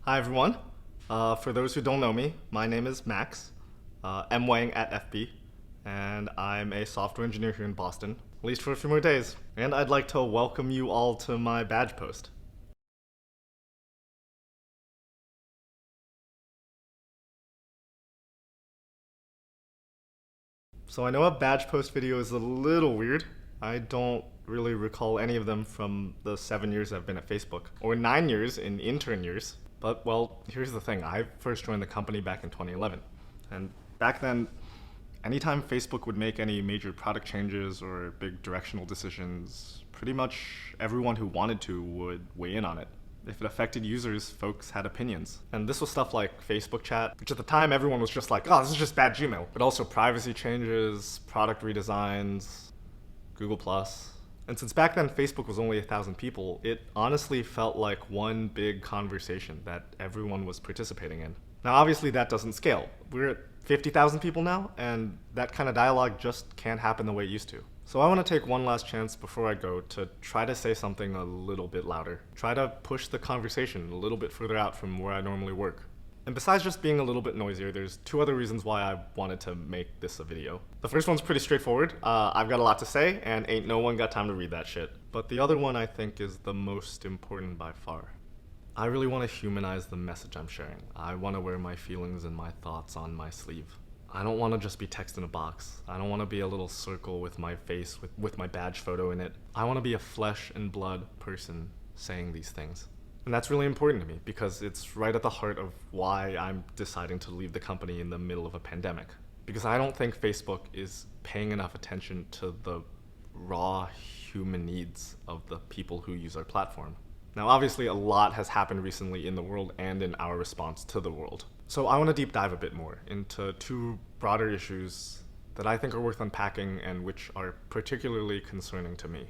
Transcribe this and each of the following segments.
Hi everyone. For those who don't know me, my name is Max, M Wang at FB, and I'm a software engineer here in Boston, at least for a few more days. And I'd like to welcome you all to my badge post. So I know a badge post video is a little weird. I don't really recall any of them from the 7 years I've been at Facebook, or 9 years in intern years. But, well, here's the thing. I first joined the company back in 2011. And back then, anytime Facebook would make any major product changes or big directional decisions, pretty much everyone who wanted to would weigh in on it. If it affected users, folks had opinions. And this was stuff like Facebook chat, which at the time everyone was just like, oh, this is just bad Gmail. But also privacy changes, product redesigns, Google+. And since back then Facebook was only 1,000 people, it honestly felt like one big conversation that everyone was participating in. Now obviously that doesn't scale. We're at 50,000 people now, and that kind of dialogue just can't happen the way it used to. So I want to take one last chance before I go to try to say something a little bit louder. Try to push the conversation a little bit further out from where I normally work. And besides just being a little bit noisier, there's two other reasons why I wanted to make this a video. The first one's pretty straightforward. I've got a lot to say, and ain't no one got time to read that shit. But the other one I think is the most important by far. I really want to humanize the message I'm sharing. I want to wear my feelings and my thoughts on my sleeve. I don't want to just be text in a box. I don't want to be a little circle with my face with my badge photo in it. I want to be a flesh and blood person saying these things. And that's really important to me because it's right at the heart of why I'm deciding to leave the company in the middle of a pandemic. Because I don't think Facebook is paying enough attention to the raw human needs of the people who use our platform. Now obviously a lot has happened recently in the world and in our response to the world. So I want to deep dive a bit more into two broader issues that I think are worth unpacking and which are particularly concerning to me.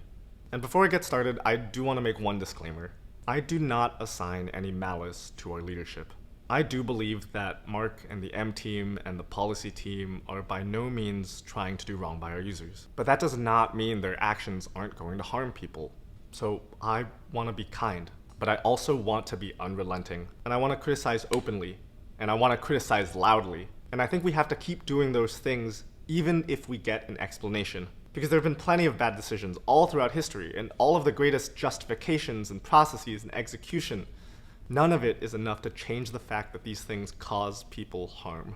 And before I get started, I do want to make one disclaimer. I do not assign any malice to our leadership. I do believe that Mark and the M team and the policy team are by no means trying to do wrong by our users. But that does not mean their actions aren't going to harm people. So I want to be kind, but I also want to be unrelenting. And I want to criticize openly, and I want to criticize loudly. And I think we have to keep doing those things even if we get an explanation. Because there have been plenty of bad decisions all throughout history, and all of the greatest justifications and processes and execution, none of it is enough to change the fact that these things cause people harm.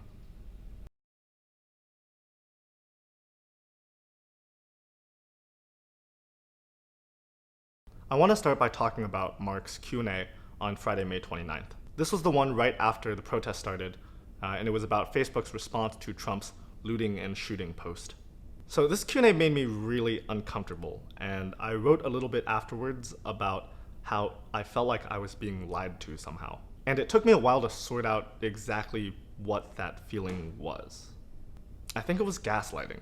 I want to start by talking about Mark's Q&A on Friday, May 29th. This was the one right after the protest started, and it was about Facebook's response to Trump's looting and shooting post. So this Q&A made me really uncomfortable, and I wrote a little bit afterwards about how I felt like I was being lied to somehow. And it took me a while to sort out exactly what that feeling was. I think it was gaslighting.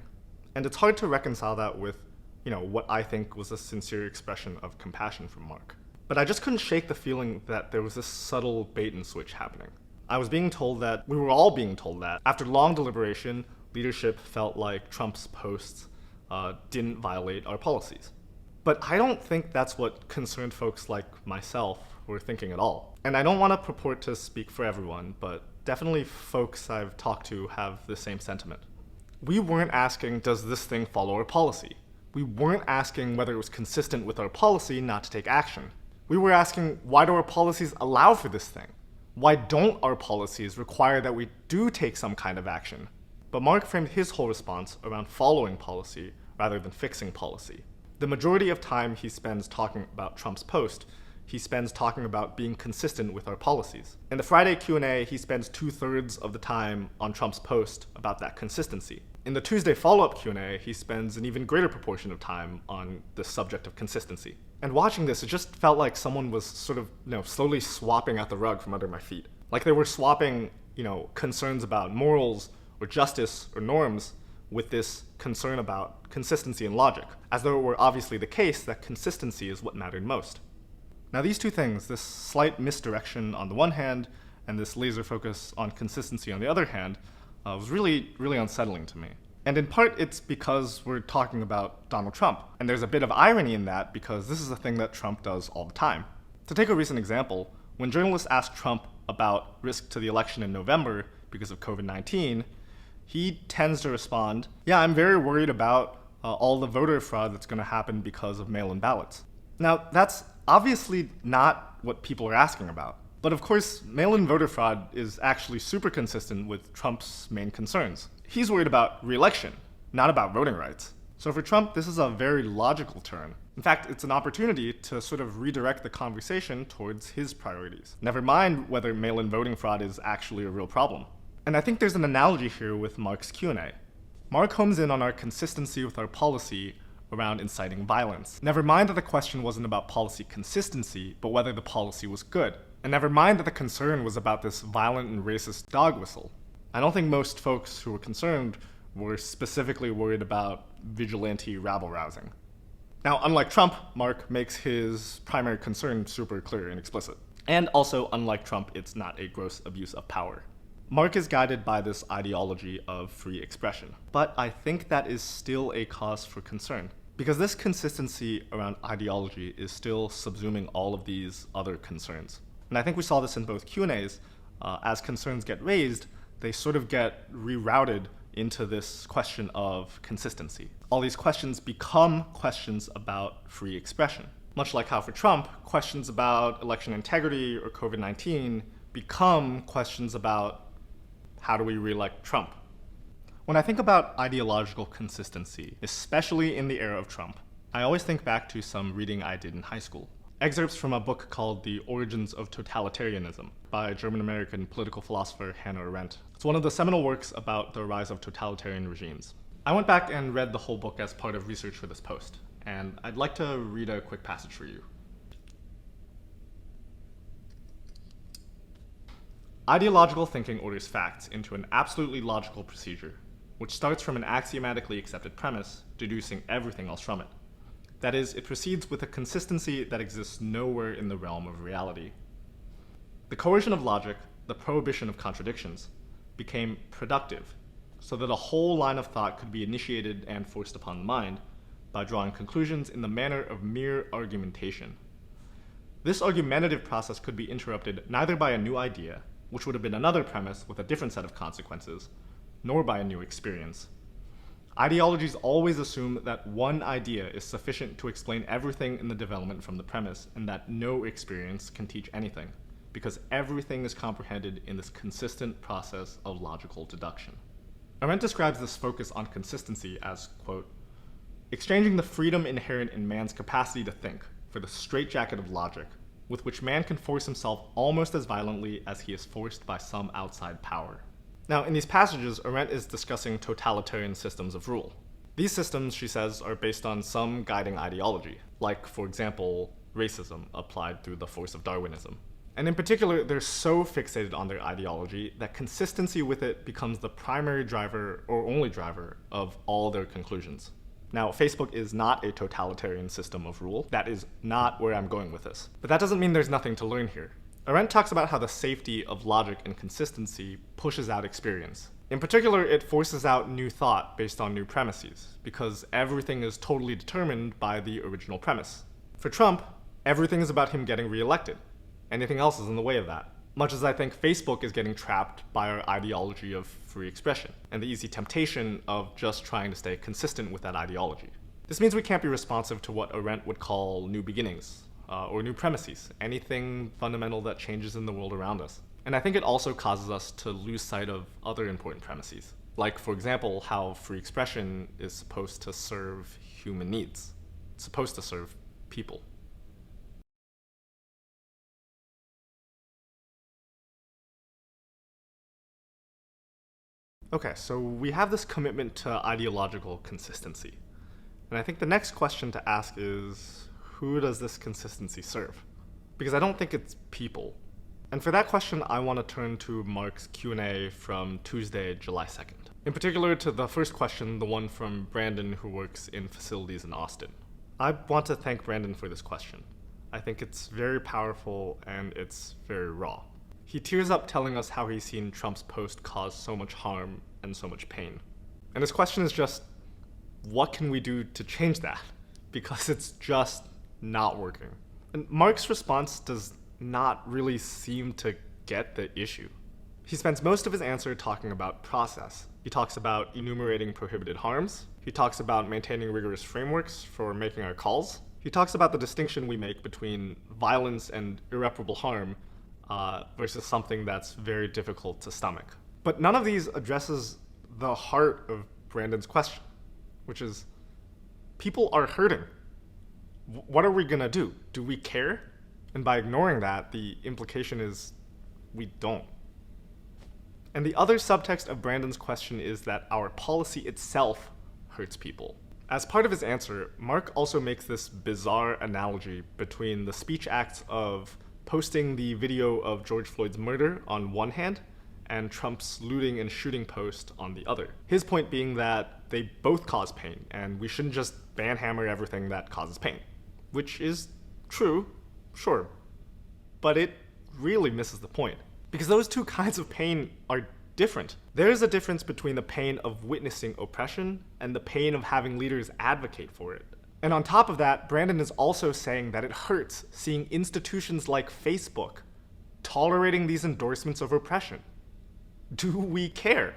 And it's hard to reconcile that with, what I think was a sincere expression of compassion from Mark. But I just couldn't shake the feeling that there was this subtle bait and switch happening. I was being told that, we were all being told that, after long deliberation, leadership felt like Trump's posts didn't violate our policies. But I don't think that's what concerned folks like myself were thinking at all. And I don't want to purport to speak for everyone, but definitely folks I've talked to have the same sentiment. We weren't asking, does this thing follow our policy? We weren't asking whether it was consistent with our policy not to take action. We were asking, why do our policies allow for this thing? Why don't our policies require that we do take some kind of action? But Mark framed his whole response around following policy rather than fixing policy. The majority of time he spends talking about Trump's post, he spends talking about being consistent with our policies. In the Friday Q&A, he spends 2/3 of the time on Trump's post about that consistency. In the Tuesday follow-up Q&A, he spends an even greater proportion of time on the subject of consistency. And watching this, it just felt like someone was sort of, slowly swapping out the rug from under my feet. Like they were swapping, concerns about morals or justice or norms with this concern about consistency and logic, as though it were obviously the case that consistency is what mattered most. Now these two things, this slight misdirection on the one hand and this laser focus on consistency on the other hand, was really, really unsettling to me. And in part, it's because we're talking about Donald Trump. And there's a bit of irony in that because this is a thing that Trump does all the time. To take a recent example, when journalists asked Trump about risk to the election in November because of COVID-19, he tends to respond, yeah, I'm very worried about all the voter fraud that's going to happen because of mail-in ballots. Now, that's obviously not what people are asking about. But of course, mail-in voter fraud is actually super consistent with Trump's main concerns. He's worried about re-election, not about voting rights. So for Trump, this is a very logical turn. In fact, it's an opportunity to sort of redirect the conversation towards his priorities. Never mind whether mail-in voting fraud is actually a real problem. And I think there's an analogy here with Mark's Q&A. Mark homes in on our consistency with our policy around inciting violence. Never mind that the question wasn't about policy consistency, but whether the policy was good. And never mind that the concern was about this violent and racist dog whistle. I don't think most folks who were concerned were specifically worried about vigilante rabble-rousing. Now, unlike Trump, Mark makes his primary concern super clear and explicit. And also, unlike Trump, it's not a gross abuse of power. Mark is guided by this ideology of free expression. But I think that is still a cause for concern, because this consistency around ideology is still subsuming all of these other concerns. And I think we saw this in both Q&As. As concerns get raised, they sort of get rerouted into this question of consistency. All these questions become questions about free expression. Much like how for Trump, questions about election integrity or COVID-19 become questions about how do we re-elect Trump. When I think about ideological consistency, especially in the era of Trump, I always think back to some reading I did in high school. Excerpts from a book called The Origins of Totalitarianism by German-American political philosopher Hannah Arendt. It's one of the seminal works about the rise of totalitarian regimes. I went back and read the whole book as part of research for this post, and I'd like to read a quick passage for you. Ideological thinking orders facts into an absolutely logical procedure, which starts from an axiomatically accepted premise, deducing everything else from it. That is, it proceeds with a consistency that exists nowhere in the realm of reality. The coercion of logic, the prohibition of contradictions, became productive, so that a whole line of thought could be initiated and forced upon the mind by drawing conclusions in the manner of mere argumentation. This argumentative process could be interrupted neither by a new idea, which would have been another premise with a different set of consequences, nor by a new experience. Ideologies always assume that one idea is sufficient to explain everything in the development from the premise, and that no experience can teach anything, because everything is comprehended in this consistent process of logical deduction. Arendt describes this focus on consistency as, quote, exchanging the freedom inherent in man's capacity to think for the straitjacket of logic, with which man can force himself almost as violently as he is forced by some outside power. Now, in these passages, Arendt is discussing totalitarian systems of rule. These systems, she says, are based on some guiding ideology, like, for example, racism applied through the force of Darwinism. And in particular, they're so fixated on their ideology that consistency with it becomes the primary driver, or only driver, of all their conclusions. Now, Facebook is not a totalitarian system of rule. That is not where I'm going with this. But that doesn't mean there's nothing to learn here. Arendt talks about how the safety of logic and consistency pushes out experience. In particular, it forces out new thought based on new premises, because everything is totally determined by the original premise. For Trump, everything is about him getting reelected. Anything else is in the way of that. Much as I think Facebook is getting trapped by our ideology of free expression, and the easy temptation of just trying to stay consistent with that ideology. This means we can't be responsive to what Arendt would call new beginnings, or new premises, anything fundamental that changes in the world around us. And I think it also causes us to lose sight of other important premises, like, for example, how free expression is supposed to serve human needs. It's supposed to serve people. Okay, so we have this commitment to ideological consistency. And I think the next question to ask is, who does this consistency serve? Because I don't think it's people. And for that question, I want to turn to Mark's Q&A from Tuesday, July 2nd. In particular to the first question, the one from Brandon, who works in facilities in Austin. I want to thank Brandon for this question. I think it's very powerful and it's very raw. He tears up telling us how he's seen Trump's post cause so much harm and so much pain. And his question is just, what can we do to change that? Because it's just not working. And Mark's response does not really seem to get the issue. He spends most of his answer talking about process. He talks about enumerating prohibited harms. He talks about maintaining rigorous frameworks for making our calls. He talks about the distinction we make between violence and irreparable harm versus something that's very difficult to stomach. But none of these addresses the heart of Brandon's question, which is, people are hurting. What are we gonna do? Do we care? And by ignoring that, the implication is we don't. And the other subtext of Brandon's question is that our policy itself hurts people. As part of his answer, Mark also makes this bizarre analogy between the speech acts of posting the video of George Floyd's murder on one hand and Trump's looting and shooting post on the other. His point being that they both cause pain, and we shouldn't just banhammer everything that causes pain. Which is true, sure, but it really misses the point. Because those two kinds of pain are different. There is a difference between the pain of witnessing oppression and the pain of having leaders advocate for it. And on top of that, Brandon is also saying that it hurts seeing institutions like Facebook tolerating these endorsements of oppression. Do we care?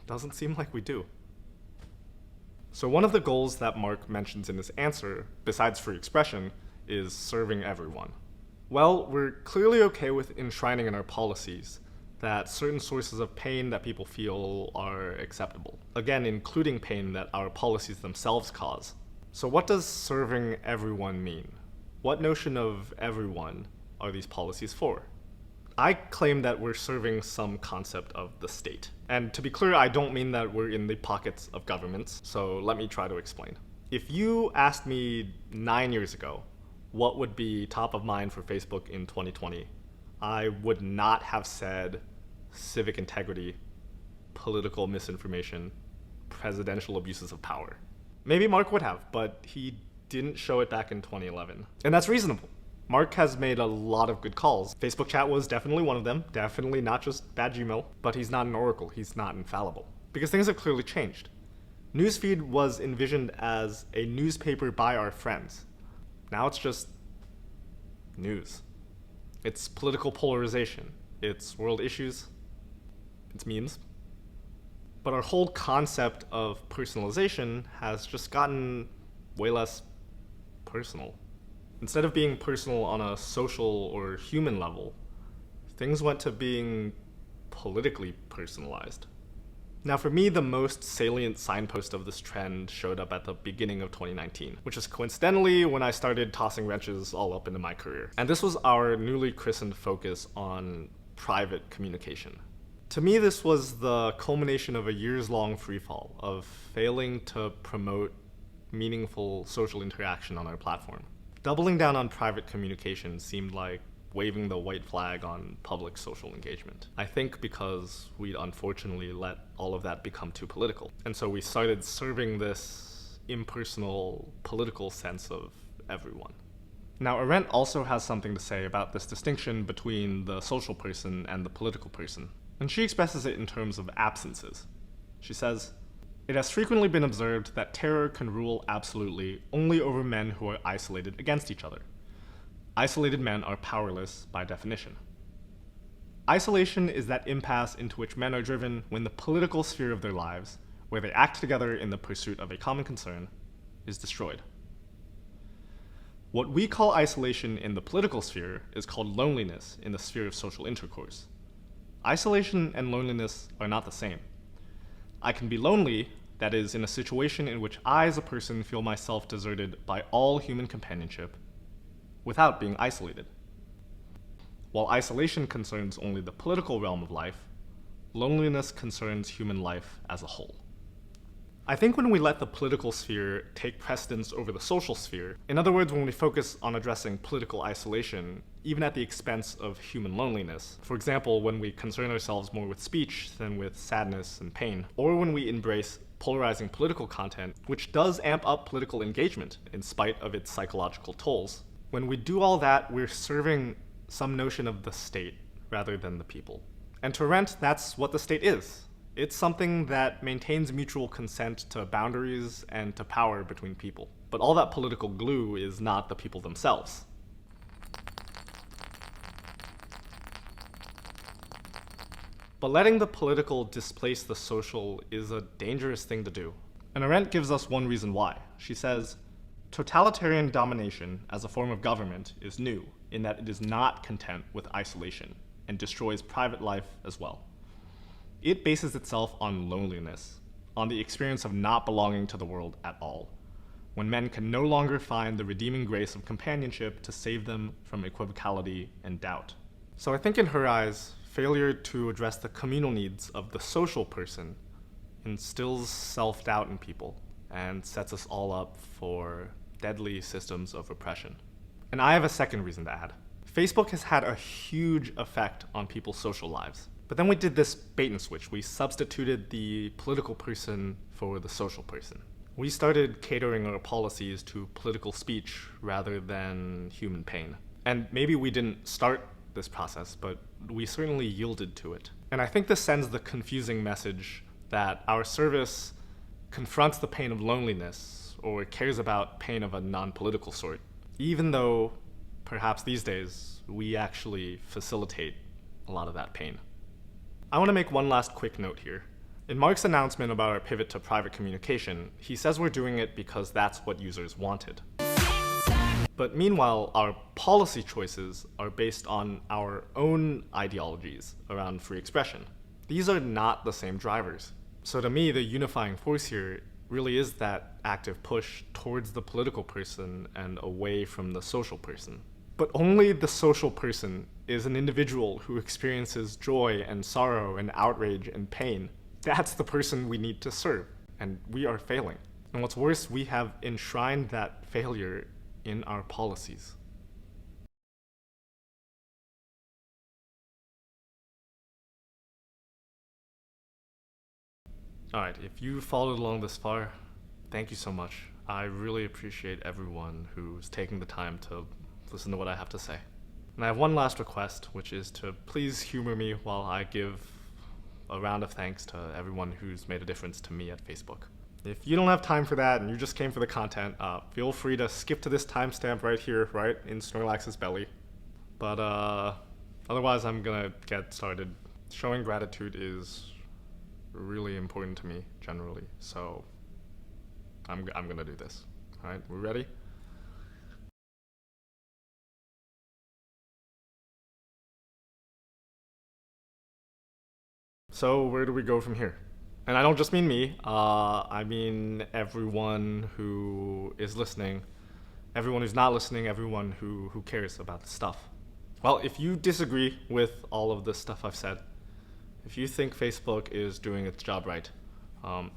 Doesn't seem like we do. So one of the goals that Mark mentions in his answer, besides free expression, is serving everyone. Well, we're clearly okay with enshrining in our policies that certain sources of pain that people feel are acceptable. Again, including pain that our policies themselves cause. So what does serving everyone mean? What notion of everyone are these policies for? I claim that we're serving some concept of the state. And to be clear, I don't mean that we're in the pockets of governments, so let me try to explain. If you asked me 9 years ago what would be top of mind for Facebook in 2020, I would not have said civic integrity, political misinformation, presidential abuses of power. Maybe Mark would have, but he didn't show it back in 2011. And that's reasonable. Mark has made a lot of good calls. Facebook chat was definitely one of them, definitely not just bad Gmail, but he's not an oracle, he's not infallible. Because things have clearly changed. Newsfeed was envisioned as a newspaper by our friends. Now it's just news. It's political polarization, it's world issues, it's memes. But our whole concept of personalization has just gotten way less personal. Instead of being personal on a social or human level, things went to being politically personalized. Now for me, the most salient signpost of this trend showed up at the beginning of 2019, which is coincidentally when I started tossing wrenches all up into my career. And this was our newly christened focus on private communication. To me, this was the culmination of a years-long freefall of failing to promote meaningful social interaction on our platform. Doubling down on private communication seemed like waving the white flag on public social engagement. I think because we'd unfortunately let all of that become too political. And so we started serving this impersonal, political sense of everyone. Now, Arendt also has something to say about this distinction between the social person and the political person. And she expresses it in terms of absences. She says, "It has frequently been observed that terror can rule absolutely only over men who are isolated against each other. Isolated men are powerless by definition. Isolation is that impasse into which men are driven when the political sphere of their lives, where they act together in the pursuit of a common concern, is destroyed. What we call isolation in the political sphere is called loneliness in the sphere of social intercourse. Isolation and loneliness are not the same. I can be lonely, that is, in a situation in which I as a person feel myself deserted by all human companionship, without being isolated. While isolation concerns only the political realm of life, loneliness concerns human life as a whole." I think when we let the political sphere take precedence over the social sphere, in other words, when we focus on addressing political isolation, even at the expense of human loneliness, for example, when we concern ourselves more with speech than with sadness and pain, or when we embrace polarizing political content, which does amp up political engagement in spite of its psychological tolls, when we do all that, we're serving some notion of the state rather than the people. And to Arendt, that's what the state is. It's something that maintains mutual consent to boundaries and to power between people. But all that political glue is not the people themselves. But letting the political displace the social is a dangerous thing to do. And Arendt gives us one reason why. She says, totalitarian domination as a form of government is new in that it is not content with isolation and destroys private life as well. It bases itself on loneliness, on the experience of not belonging to the world at all, when men can no longer find the redeeming grace of companionship to save them from equivocality and doubt. So I think in her eyes, failure to address the communal needs of the social person instills self-doubt in people and sets us all up for deadly systems of oppression. And I have a second reason to add. Facebook has had a huge effect on people's social lives. But then we did this bait and switch. We substituted the political person for the social person. We started catering our policies to political speech rather than human pain. And maybe we didn't start this process, but we certainly yielded to it. And I think this sends the confusing message that our service confronts the pain of loneliness or cares about pain of a non-political sort, even though perhaps these days we actually facilitate a lot of that pain. I want to make one last quick note here. In Mark's announcement about our pivot to private communication, he says we're doing it because that's what users wanted. But meanwhile, our policy choices are based on our own ideologies around free expression. These are not the same drivers. So to me, the unifying force here really is that active push towards the political person and away from the social person. But only the social person is an individual who experiences joy and sorrow and outrage and pain. That's the person we need to serve, and we are failing. And what's worse, we have enshrined that failure in our policies. Alright, if you followed along this far, thank you so much. I really appreciate everyone who's taking the time to listen to what I have to say. And I have one last request, which is to please humor me while I give a round of thanks to everyone who's made a difference to me at Facebook. If you don't have time for that and you just came for the content, feel free to skip to this timestamp right here, right in Snorlax's belly. But otherwise, I'm gonna get started. Showing gratitude is really important to me generally, so I'm gonna do this. All right, we ready? So where do we go from here? And I don't just mean me, I mean everyone who is listening, everyone who's not listening, everyone who cares about this stuff. Well, if you disagree with all of the stuff I've said, if you think Facebook is doing its job right,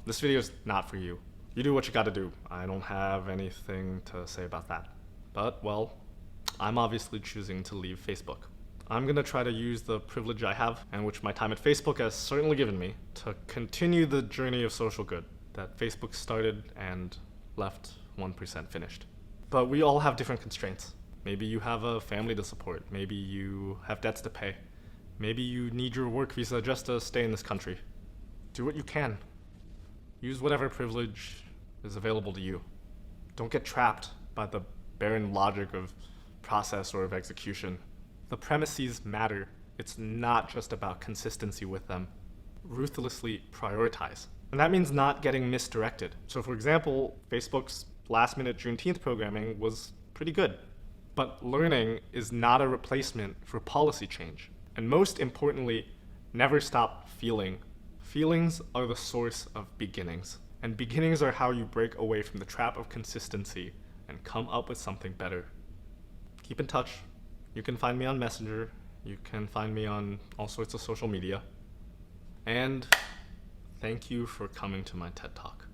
this video is not for you. You do what you gotta do. I don't have anything to say about that. But, well, I'm obviously choosing to leave Facebook. I'm gonna try to use the privilege I have, and which my time at Facebook has certainly given me, to continue the journey of social good that Facebook started and left 1% finished. But we all have different constraints. Maybe you have a family to support. Maybe you have debts to pay. Maybe you need your work visa just to stay in this country. Do what you can. Use whatever privilege is available to you. Don't get trapped by the barren logic of process or of execution. The premises matter. It's not just about consistency with them. Ruthlessly prioritize. And that means not getting misdirected. So for example, Facebook's last-minute Juneteenth programming was pretty good. But learning is not a replacement for policy change. And most importantly, never stop feeling. Feelings are the source of beginnings. And beginnings are how you break away from the trap of consistency and come up with something better. Keep in touch. You can find me on Messenger. You can find me on all sorts of social media. And thank you for coming to my TED Talk.